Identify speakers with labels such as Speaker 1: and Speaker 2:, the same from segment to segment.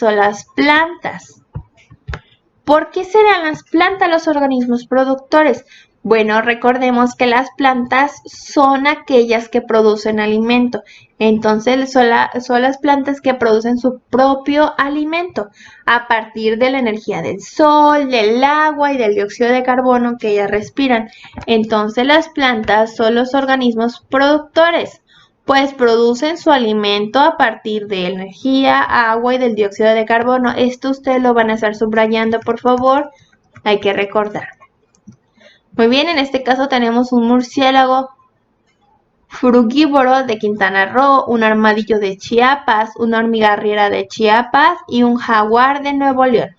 Speaker 1: son las plantas. ¿Por qué serán las plantas los organismos productores? Bueno, recordemos que las plantas son aquellas que producen alimento. Entonces, son las plantas que producen su propio alimento a partir de la energía del sol, del agua y del dióxido de carbono que ellas respiran. Entonces, las plantas son los organismos productores, pues producen su alimento a partir de energía, agua y del dióxido de carbono. Esto ustedes lo van a estar subrayando, por favor. Hay que recordar. Muy bien, en este caso tenemos un murciélago frugívoro de Quintana Roo, un armadillo de Chiapas, una hormiga arriera de Chiapas y un jaguar de Nuevo León.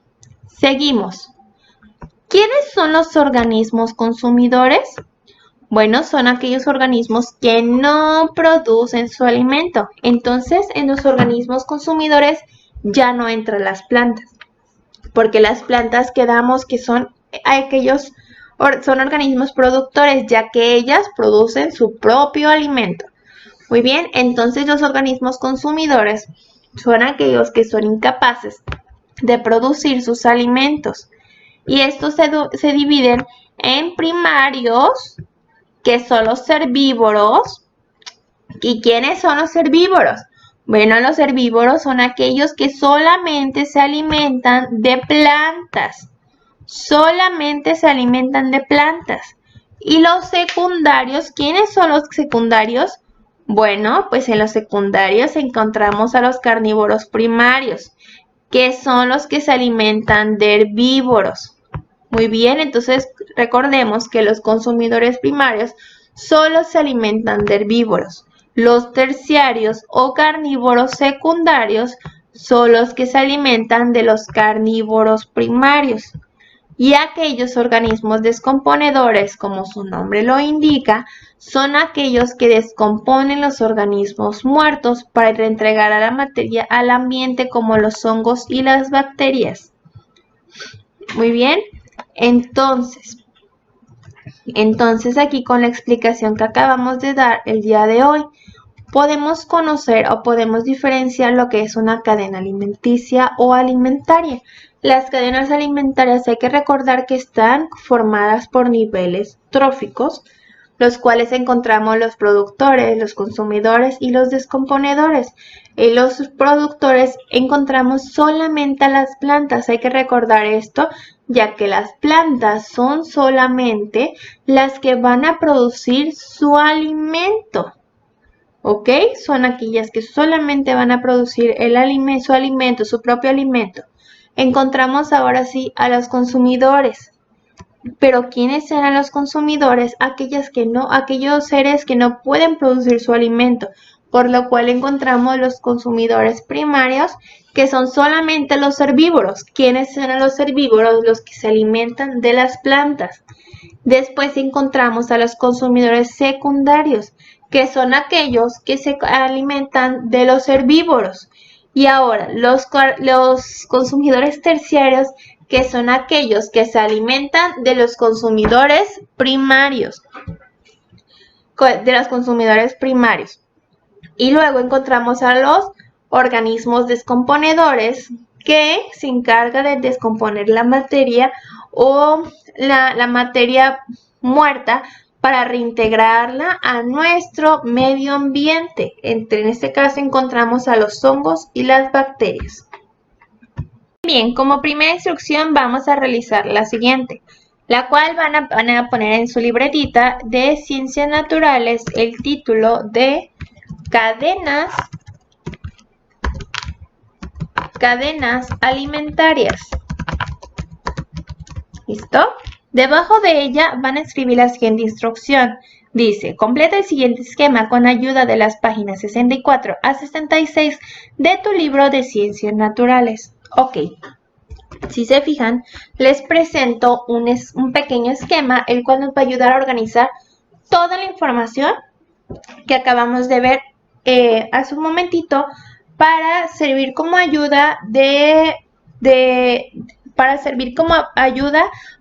Speaker 1: Seguimos. ¿Quiénes son los organismos consumidores? Bueno, son aquellos organismos que no producen su alimento. Entonces, en los organismos consumidores ya no entran las plantas, porque las plantas quedamos que son aquellos, son organismos productores, ya que ellas producen su propio alimento. Muy bien, entonces los organismos consumidores son aquellos que son incapaces de producir sus alimentos. Y estos se dividen en primarios, que son los herbívoros. ¿Y quiénes son los herbívoros? Bueno, los herbívoros son aquellos que solamente se alimentan de plantas. Solamente se alimentan de plantas. ¿Y los secundarios? ¿Quiénes son los secundarios? Bueno, pues en los secundarios encontramos a los carnívoros primarios, que son los que se alimentan de herbívoros. Muy bien, entonces recordemos que los consumidores primarios solo se alimentan de herbívoros. Los terciarios o carnívoros secundarios son los que se alimentan de los carnívoros primarios. Y aquellos organismos descomponedores, como su nombre lo indica, son aquellos que descomponen los organismos muertos para reentregar a la materia al ambiente, como los hongos y las bacterias. Muy bien. Entonces aquí con la explicación que acabamos de dar el día de hoy, podemos conocer o podemos diferenciar lo que es una cadena alimenticia o alimentaria. Las cadenas alimentarias hay que recordar que están formadas por niveles tróficos, los cuales encontramos los productores, los consumidores y los descomponedores. En los productores encontramos solamente a las plantas. Hay que recordar esto, ya que las plantas son solamente las que van a producir su alimento. ¿Ok? Son aquellas que solamente van a producir su propio alimento. Encontramos ahora sí a los consumidores. Pero ¿quiénes serán los consumidores? Aquellos seres que no pueden producir su alimento, por lo cual encontramos los consumidores primarios, que son solamente los herbívoros. ¿Quiénes serán los herbívoros? Los que se alimentan de las plantas. Después encontramos a los consumidores secundarios, que son aquellos que se alimentan de los herbívoros. Y ahora, los consumidores terciarios, que son aquellos que se alimentan de los consumidores primarios. Y luego encontramos a los organismos descomponedores, que se encargan de descomponer la materia o la materia muerta para reintegrarla a nuestro medio ambiente. En este caso encontramos a los hongos y las bacterias. Bien, como primera instrucción vamos a realizar la siguiente, la cual van a poner en su libretita de Ciencias Naturales el título de Cadenas alimentarias. ¿Listo? Debajo de ella van a escribir la siguiente instrucción. Dice, completa el siguiente esquema con ayuda de las páginas 64 a 66 de tu libro de Ciencias Naturales. Ok, si se fijan, les presento un pequeño esquema, el cual nos va a ayudar a organizar toda la información que acabamos de ver hace un momentito, para servir como ayuda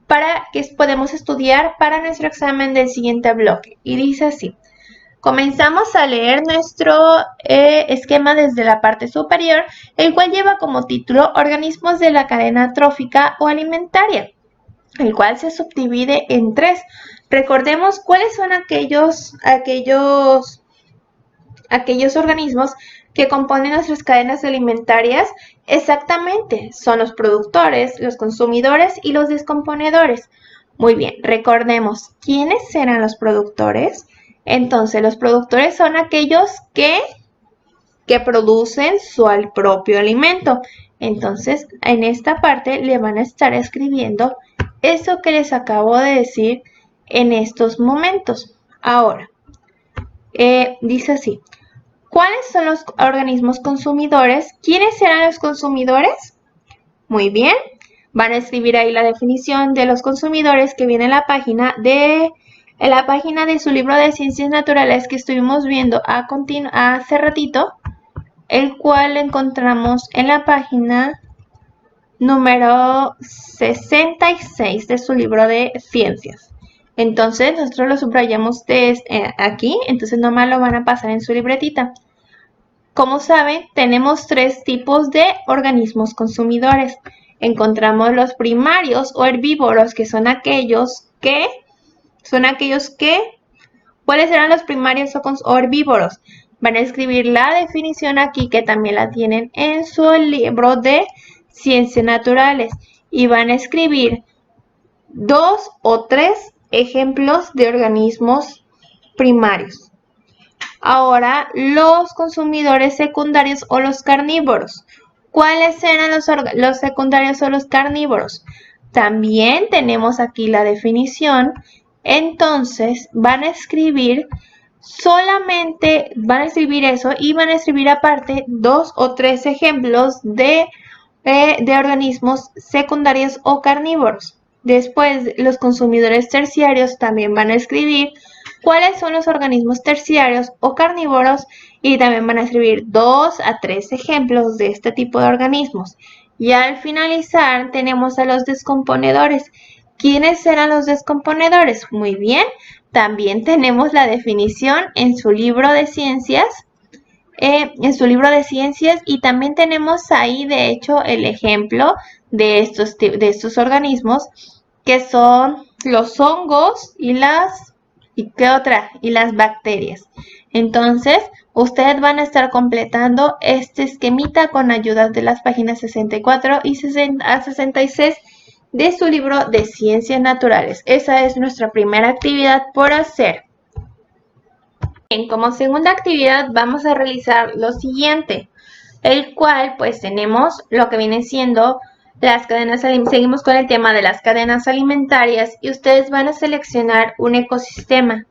Speaker 1: para que podamos estudiar para nuestro examen del siguiente bloque. Y dice así: Comenzamos a leer nuestro esquema desde la parte superior, el cual lleva como título Organismos de la cadena trófica o alimentaria, el cual se subdivide en 3. Recordemos cuáles son aquellos organismos que componen nuestras cadenas alimentarias. Exactamente, son los productores, los consumidores y los descomponedores. Muy bien, recordemos, ¿quiénes serán los productores? Entonces, los productores son aquellos que producen su propio alimento. Entonces, en esta parte le van a estar escribiendo eso que les acabo de decir en estos momentos. Ahora, dice así. ¿Cuáles son los organismos consumidores? ¿Quiénes serán los consumidores? Muy bien. Van a escribir ahí la definición de los consumidores que viene en la página de su libro de Ciencias Naturales que estuvimos viendo hace ratito, el cual encontramos en la página número 66 de su libro de Ciencias. Entonces, nosotros lo subrayamos aquí, entonces nomás lo van a pasar en su libretita. Como saben, tenemos 3 tipos de organismos consumidores. Encontramos los primarios o herbívoros, que son aquellos que... ¿Cuáles serán los primarios o herbívoros? Van a escribir la definición aquí, que también la tienen en su libro de Ciencias Naturales. Y van a escribir 2 o 3 ejemplos de organismos primarios. Ahora, los consumidores secundarios o los carnívoros. ¿Cuáles eran los secundarios o los carnívoros? También tenemos aquí la definición. Entonces, van a escribir eso y van a escribir aparte 2 o 3 ejemplos de organismos secundarios o carnívoros. Después, los consumidores terciarios también van a escribir cuáles son los organismos terciarios o carnívoros y también van a escribir 2 a 3 ejemplos de este tipo de organismos. Y al finalizar tenemos a los descomponedores. ¿Quiénes serán los descomponedores? Muy bien, también tenemos la definición en su libro de ciencias. Y también tenemos ahí de hecho el ejemplo de estos organismos, que son los hongos y las bacterias. Entonces, ustedes van a estar completando este esquemita con ayuda de las páginas 64 y 66 de su libro de Ciencias Naturales. Esa es nuestra primera actividad por hacer. Bien, como segunda actividad vamos a realizar lo siguiente, el cual pues tenemos lo que viene siendo las cadenas alimentarias. Seguimos con el tema de las cadenas alimentarias y ustedes van a seleccionar un ecosistema.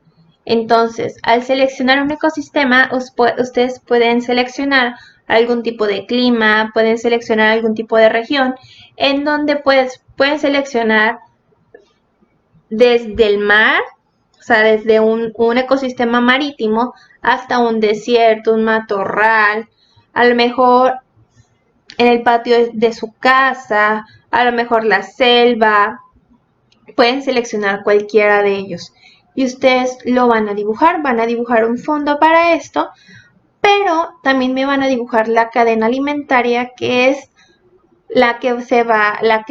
Speaker 1: Entonces, al seleccionar un ecosistema, ustedes pueden seleccionar algún tipo de clima, pueden seleccionar algún tipo de región, en donde pueden seleccionar desde el mar, o sea, desde un ecosistema marítimo hasta un desierto, un matorral, a lo mejor en el patio de su casa, a lo mejor la selva. Pueden seleccionar cualquiera de ellos y ustedes lo van a dibujar un fondo para esto, pero también me van a dibujar la cadena alimentaria, que es la que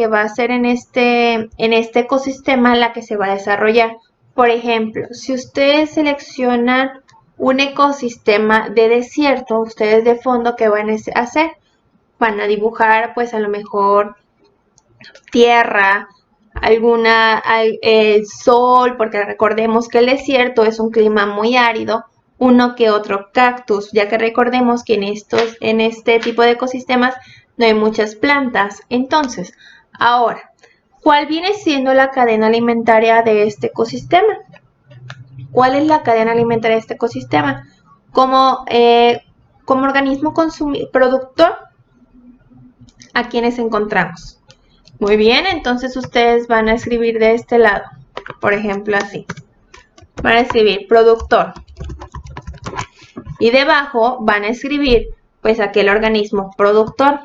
Speaker 1: va a ser en este ecosistema, la que se va a desarrollar. Por ejemplo, si ustedes seleccionan un ecosistema de desierto, ustedes de fondo, ¿qué van a hacer? Van a dibujar pues a lo mejor tierra, sol, porque recordemos que el desierto es un clima muy árido, uno que otro cactus, ya que recordemos que en este tipo de ecosistemas no hay muchas plantas. Entonces, ahora, ¿cuál viene siendo la cadena alimentaria de este ecosistema? ¿Cuál es la cadena alimentaria de este ecosistema? Como organismo productor, ¿a quiénes encontramos? Muy bien, entonces ustedes van a escribir de este lado, por ejemplo así. Van a escribir productor. Y debajo van a escribir pues aquel organismo productor.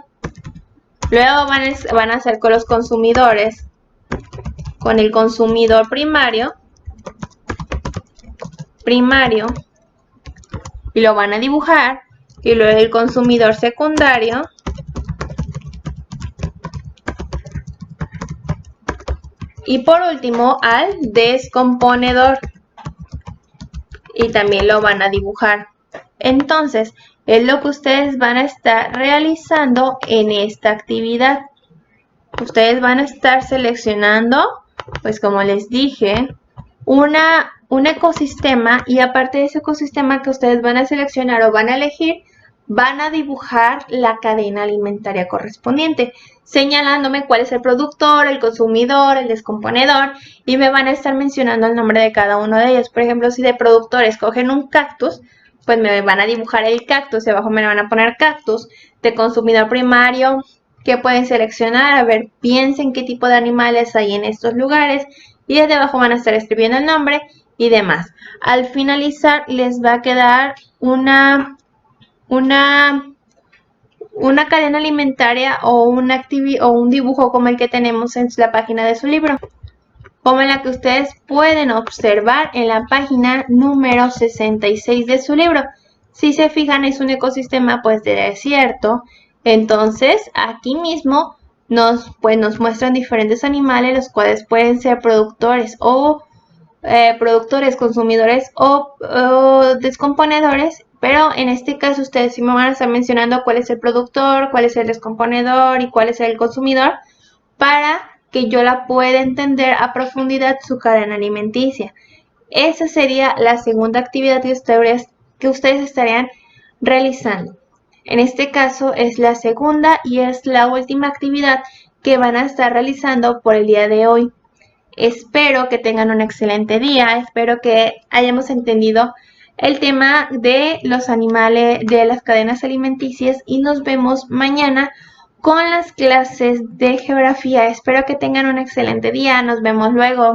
Speaker 1: Luego van a hacer con los consumidores, con el consumidor primario, y lo van a dibujar. Y luego el consumidor secundario. Y por último al descomponedor. Y también lo van a dibujar. Entonces, es lo que ustedes van a estar realizando en esta actividad. Ustedes van a estar seleccionando, pues como les dije, un ecosistema, y aparte de ese ecosistema que ustedes van a seleccionar o van a elegir, van a dibujar la cadena alimentaria correspondiente, señalándome cuál es el productor, el consumidor, el descomponedor, y me van a estar mencionando el nombre de cada uno de ellos. Por ejemplo, si de productor escogen un cactus, pues me van a dibujar el cactus, debajo me van a poner cactus. De consumidor primario, ¿qué pueden seleccionar? A ver, piensen qué tipo de animales hay en estos lugares, y desde abajo van a estar escribiendo el nombre y demás. Al finalizar les va a quedar una cadena alimentaria o un dibujo como el que tenemos en la página de su libro, como la que ustedes pueden observar en la página número 66 de su libro. Si se fijan, es un ecosistema pues de desierto. Entonces aquí mismo nos muestran diferentes animales, los cuales pueden ser productores o consumidores o descomponedores. Pero en este caso ustedes sí me van a estar mencionando cuál es el productor, cuál es el descomponedor y cuál es el consumidor, para que yo la pueda entender a profundidad su cadena alimenticia. Esa sería la segunda actividad que ustedes estarían realizando. En este caso es la segunda y es la última actividad que van a estar realizando por el día de hoy. Espero que tengan un excelente día, espero que hayamos entendido el tema de los animales, de las cadenas alimenticias, y nos vemos mañana con las clases de geografía. Espero que tengan un excelente día, nos vemos luego.